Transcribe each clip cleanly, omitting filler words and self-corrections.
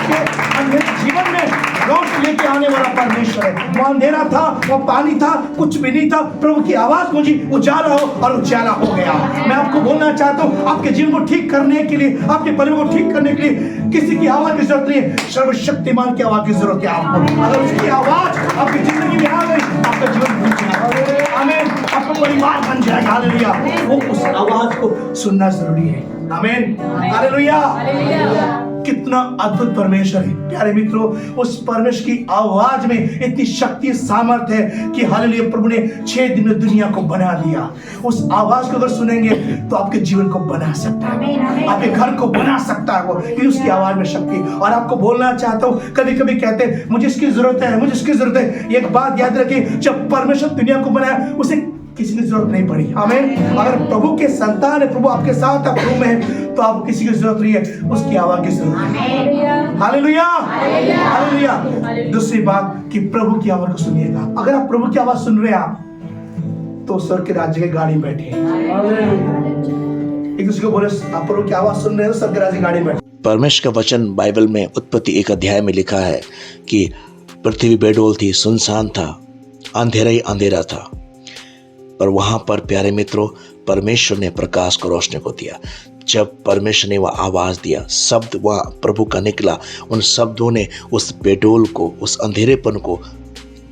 आपके अंधेरे जीवन में रोशनी लेके आने वाला परमेश्वर है। वो अंधेरा था, वो पानी था, कुछ भी नहीं था, प्रभु की आवाज गूंजी, उजाला हो, और उजाला हो गया। मैं आपको बोलना चाहता हूँ, आपके जीवन को ठीक करने के लिए, आपके परिवार को ठीक करने के लिए किसी की आवाज की जरूरत नहीं है, सर्वशक्तिमान की आवाज की जरूरत है आपको। अगर उसकी आवाज आपकी जिंदगी में आ गई, आपका जीवन बन जाएगा, आमीन, आपका परिवार बन जाएगा। हालेलुया। वो उस आवाज को सुनना जरूरी है। आमीन, हालेलुया। कितना अद्भुत परमेश्वर है प्यारे मित्रों। उस परमेश्वर की आवाज में इतनी शक्ति सामर्थ्य है कि हालेलुया, प्रभु ने 6 दिन में दुनिया को बना दिया। उस आवाज को अगर सुनेंगे तो आपके जीवन को बना सकता है, आपके घर को बना सकता है वो, कि उसकी आवाज में शक्ति। और आपको बोलना चाहता हूँ, कभी कभी कहते हैं मुझे इसकी जरूरत है, मुझे इसकी जरूरत है। एक बात याद रखिए, जब परमेश्वर दुनिया को बनाया उसे किसी की जरूरत नहीं पड़ी। आमीन। अगर प्रभु के संतान है, प्रभु आपके साथ है, प्रभु में है, तो आपको किसी की जरूरत नहीं है, उसकी आवाज की जरूरत है। Hallelujah, hallelujah. दूसरी बात कि प्रभु की आवाज को सुनिएगा। अगर आप प्रभु की आवाज सुन रहे हैं आप, तो स्वर्ग के राज्य की गाड़ी बैठे। एक दूसरे को बोले, आप प्रभु की आवाज सुन रहे हैं तो स्वर्ग के राज्य की गाड़ी बैठे। परमेश्वर का वचन बाइबल में उत्पत्ति 1 अध्याय में लिखा है कि पृथ्वी बेडोल थी, सुनसान था, अंधेरा ही अंधेरा था, पर वहां पर प्यारे मित्रों परमेश्वर ने प्रकाश को रोशनी को दिया। जब परमेश्वर ने वह आवाज दिया, शब्द वह प्रभु का निकला, उन शब्दों ने उस बेडोल को, उस अंधेरेपन को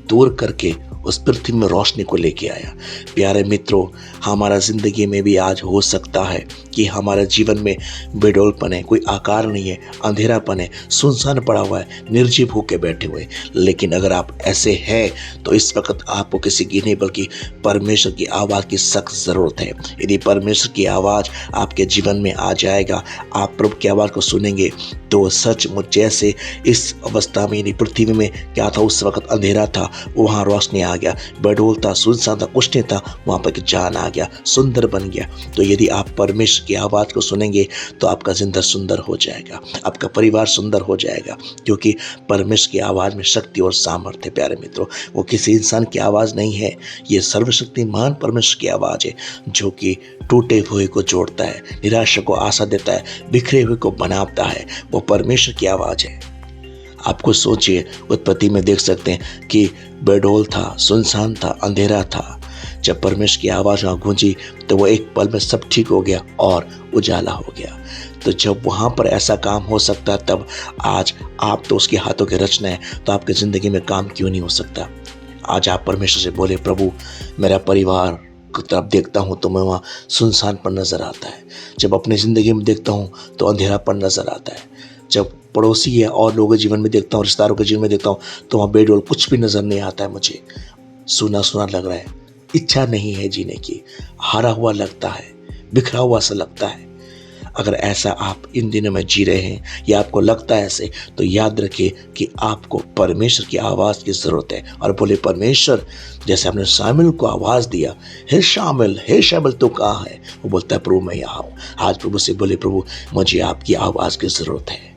दूर करके उस पृथ्वी में रोशनी को लेके आया। प्यारे मित्रों, हमारा जिंदगी में भी आज हो सकता है कि हमारे जीवन में बेडोलपन है, कोई आकार नहीं है, अंधेरापन है, सुनसान पड़ा हुआ है, निर्जीव होकर बैठे हुए। लेकिन अगर आप ऐसे हैं तो इस वक्त आपको किसी की नहीं बल्कि परमेश्वर की आवाज़ की सख्त ज़रूरत है। यदि परमेश्वर की आवाज़ आपके जीवन में आ जाएगा, आप प्रभु की आवाज़ को सुनेंगे, तो सचमुच जैसे इस अवस्था में यानी पृथ्वी में क्या था, उस वक्त अंधेरा था, वहाँ रोशनी आ गया, बेडोल था, सुनसान था, कुछ नहीं था, वहाँ पर जान आ गया, सुंदर बन गया। तो यदि आप परमेश्वर की आवाज़ को सुनेंगे तो आपका जिंदगी सुंदर हो जाएगा, आपका परिवार सुंदर हो जाएगा, क्योंकि परमेश्वर की आवाज़ में शक्ति और सामर्थ्य है। प्यारे मित्रों, वो किसी इंसान की आवाज़ नहीं है, ये सर्वशक्तिमान परमेश्वर की आवाज़ है, जो कि टूटे हुए को जोड़ता है, निराशा को आशा देता है, बिखरे हुए को बनाता है। वो परमेश्वर की आवाज़ है। आपको सोचिए, उत्पत्ति में देख सकते हैं कि बेडोल था, सुनसान था, अंधेरा था। जब परमेश्वर की आवाज़ वहाँ गूंजी तो वो एक पल में सब ठीक हो गया और उजाला हो गया। तो जब वहाँ पर ऐसा काम हो सकता है, तब आज आप तो उसके हाथों के रचना है, तो आपकी ज़िंदगी में काम क्यों नहीं हो सकता। आज आप परमेश्वर से बोले, प्रभु मेरा परिवार की तरफ देखता हूँ तो मैं वहाँ सुनसानपन नज़र आता है, जब अपनी ज़िंदगी में देखता हूँ तो अंधेरापन नज़र आता है, जब पड़ोसी है और लोगों के जीवन में देखता हूँ, रिश्तेदारों के जीवन में देखता हूँ, तो वहाँ बेडोल कुछ भी नज़र नहीं आता है, मुझे सूना सूना लग रहा है, इच्छा नहीं है जीने की, हारा हुआ लगता है, बिखरा हुआ सा लगता है। अगर ऐसा आप इन दिनों में जी रहे हैं या आपको लगता है ऐसे, तो याद रखिए कि आपको परमेश्वर की आवाज़ की ज़रूरत है। और बोले, परमेश्वर जैसे आपने शामिल को आवाज़ दिया, हे शामिल तो कहाँ है, वो बोलता है प्रभु मैं यहाँ हूँ। आज प्रभु से बोले, प्रभु मुझे आपकी आवाज़ की ज़रूरत है।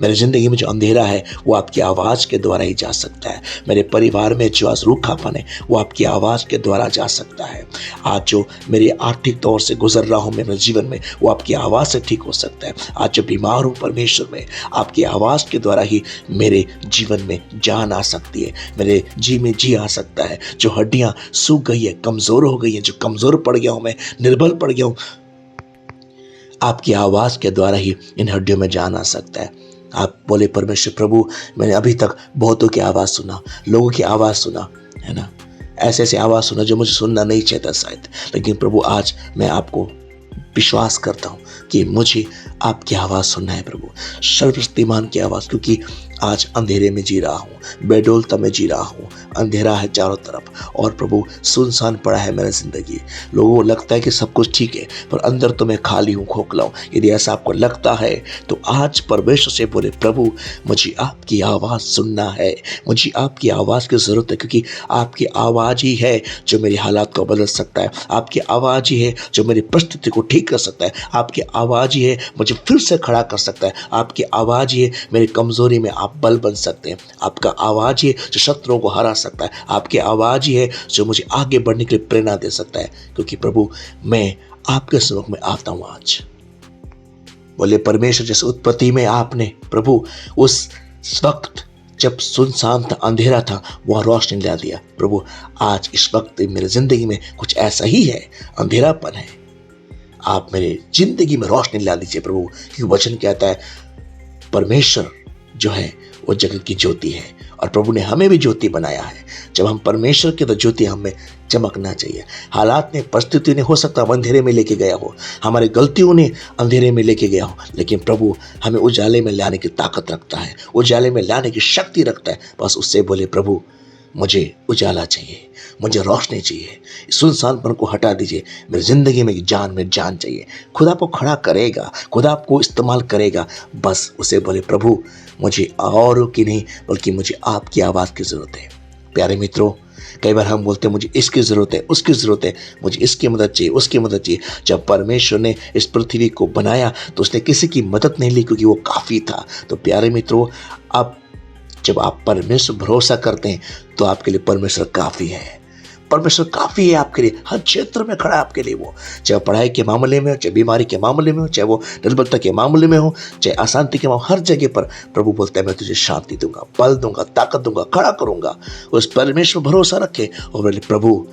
मेरी ज़िंदगी में जो अंधेरा है वो आपकी आवाज़ के द्वारा ही जा सकता है। मेरे परिवार में जो आज रूखापन है वो आपकी आवाज़ के द्वारा जा सकता है। आज जो मेरी आर्थिक तौर से गुजर रहा हूँ मेरे जीवन में, वो आपकी आवाज़ से ठीक हो सकता है। आज जो बीमार हूँ परमेश्वर में, आपकी आवाज़ के द्वारा ही मेरे जीवन में जान आ सकती है, मेरे जी में जी आ सकता है। जो हड्डियाँ सूख गई है, कमज़ोर हो गई है, जो कमज़ोर पड़ गया हूँ मैं, निर्बल पड़ गया हूँ, आपकी आवाज़ के द्वारा ही इन हड्डियों में जान आ सकता है। आप बोले, परमेश्वर प्रभु मैंने अभी तक बहुतों की आवाज़ सुना, लोगों की आवाज़ सुना है ना, ऐसे ऐसे आवाज़ सुना जो मुझे सुनना नहीं चाहता शायद, लेकिन प्रभु आज मैं आपको विश्वास करता हूँ कि मुझे आपकी आवाज़ सुनना है प्रभु, सर्वशक्तिमान की आवाज़, क्योंकि आज अंधेरे में जी रहा हूँ, बेडोलता में जी रहा हूँ, अंधेरा है चारों तरफ और प्रभु सुनसान पड़ा है मेरी ज़िंदगी। लोगों को लगता है कि सब कुछ ठीक है, पर अंदर तो मैं खाली हूँ, खोखला हूँ। यदि ऐसा आपको लगता है तो आज परमेश्वर से बोले, प्रभु मुझे आपकी आवाज़ सुनना है, मुझे आपकी आवाज़ की ज़रूरत है, क्योंकि आपकी आवाज़ ही है जो मेरी हालात को बदल सकता है, आपकी आवाज़ ही है जो मेरी परिस्थिति को ठीक कर सकता है, आपकी आवाज़ ही है मुझे फिर से खड़ा कर सकता है, आपकी आवाज़ ही है मेरी कमज़ोरी में आप बल बन सकते हैं, आपका आवाज़ ही है जो शत्रुओं को हरा सकता है, आपकी आवाज़ ही है जो मुझे आगे बढ़ने के लिए प्रेरणा दे सकता है। क्योंकि प्रभु मैं आपके सम्मुख में आता हूँ आज, बोले परमेश्वर जैसे उत्पत्ति में आपने प्रभु उस वक्त जब सुनसान था, अंधेरा था, वह रोशनी ला दिया। प्रभु आज इस वक्त मेरे जिंदगी में कुछ ऐसा ही है, अंधेरापन है, आप मेरे जिंदगी में रोशनी ला दीजिए प्रभु। क्योंकि वचन कहता है परमेश्वर जो है वो जगत की ज्योति है और प्रभु ने हमें भी ज्योति बनाया है। जब हम परमेश्वर के तो ज्योति हमें चमकना चाहिए। हालात ने, परिस्थिति ने हो सकता है अंधेरे में लेके गया हो, हमारी गलतियों ने अंधेरे में लेके गया हो, लेकिन प्रभु हमें उजाले में लाने की ताकत रखता है, उजाले में लाने की शक्ति रखता है। बस उससे बोले प्रभु मुझे उजाला चाहिए, मुझे रोशनी चाहिए, सुनसानपन को हटा दीजिए, मेरी जिंदगी में जान चाहिए। खुदा आपको खड़ा करेगा, खुदा आपको इस्तेमाल करेगा। बस उसे बोले प्रभु मुझे औरों की नहीं बल्कि मुझे आपकी आवाज़ की ज़रूरत है। प्यारे मित्रों, कई बार हम बोलते हैं मुझे इसकी ज़रूरत है, उसकी ज़रूरत है, मुझे इसकी मदद चाहिए, उसकी मदद चाहिए। जब परमेश्वर ने इस पृथ्वी को बनाया तो उसने किसी की मदद नहीं ली क्योंकि वो काफ़ी था। तो प्यारे मित्रों, अब जब आप परमेश्वर भरोसा करते हैं तो आपके लिए परमेश्वर काफ़ी है। परमेश्वर काफ़ी है आपके लिए, हर क्षेत्र में खड़ा है आपके लिए। वो चाहे पढ़ाई के मामले में हो, चाहे बीमारी के मामले में हो, चाहे वो निर्बलता के मामले में हो, चाहे अशांति के मामले, हर जगह पर प्रभु बोलता है मैं तुझे शांति दूंगा, बल दूंगा, ताकत दूंगा, खड़ा करूंगा। उस परमेश्वर भरोसा रखे और बोले प्रभु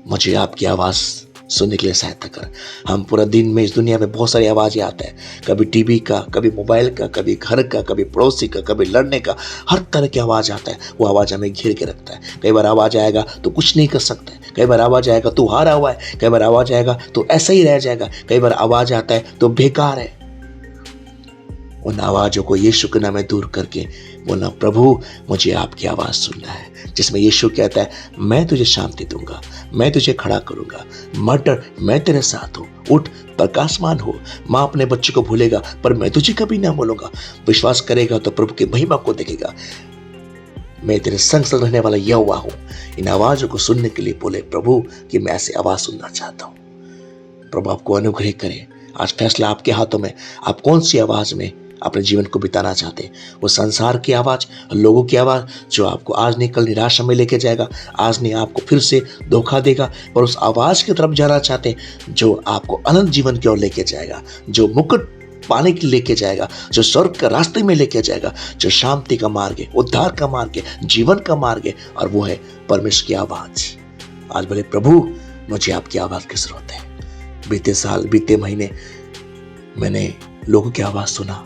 मुझे आपकी आवाज़ सुनने के लिए सहायता कर। हम पूरा दिन में इस दुनिया में बहुत सारी आवाज़ें आते हैं, कभी टीवी का, कभी मोबाइल का, कभी घर का, कभी पड़ोसी का, कभी लड़ने का, हर तरह की आवाज़ आता है। वो आवाज़ हमें घेर के रखता है। कई बार आवाज़ आएगा तो कुछ नहीं कर सकते, कई बार आवाज़ आएगा तो हारा हुआ है, कई बार आवाज़ आएगा तो ऐसा ही रह जाएगा, कई बार आवाज़ आता है तो बेकार है। उन आवाज़ों को यीशु के नाम में दूर करके बोलना प्रभु मुझे आपकी आवाज़ सुनना है, जिसमें यीशु कहता है मैं तुझे शांति दूंगा, मैं तुझे खड़ा करूंगा, मत डर, मैं तेरे साथ हूँ, उठ प्रकाशमान हो। माँ अपने बच्चे को भूलेगा पर मैं तुझे कभी ना भूलूंगा। विश्वास करेगा तो प्रभु की महिमा को देखेगा। मैं तेरे संग संग रहने वाला यहोवा हूँ। इन आवाज़ों को सुनने के लिए बोले प्रभु कि मैं ऐसी आवाज़ सुनना चाहता हूँ। प्रभु आपको अनुग्रह करे। आज फैसला आपके हाथों में, आप कौन सी आवाज़ में अपने जीवन को बिताना चाहते हैं। वो संसार की आवाज़, लोगों की आवाज़ जो आपको आज नहीं कल निराशा में लेके जाएगा, आज नहीं आपको फिर से धोखा देगा, पर उस आवाज़ की तरफ जाना चाहते हैं जो आपको अनंत जीवन की ओर लेके जाएगा, जो मुकुट पाने के लिए लेके जाएगा, जो स्वर्ग का रास्ते में लेके जाएगा, जो शांति का मार्ग है, उद्धार का मार्ग है, जीवन का मार्ग है, और वो है परमेश्वर की आवाज़। आज बोले प्रभु मुझे आपकी आवाज़ की जरूरत है। बीते साल, बीते महीने मैंने लोगों की आवाज़ सुना,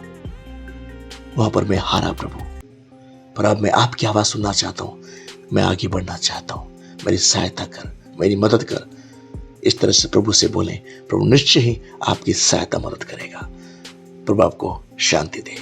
वहां पर मैं हारा प्रभु, पर अब मैं आपकी आवाज़ सुनना चाहता हूँ। मैं आगे बढ़ना चाहता हूँ, मेरी सहायता कर, मेरी मदद कर। इस तरह से प्रभु से बोलें, प्रभु निश्चय ही आपकी सहायता मदद करेगा। प्रभु आपको शांति दे।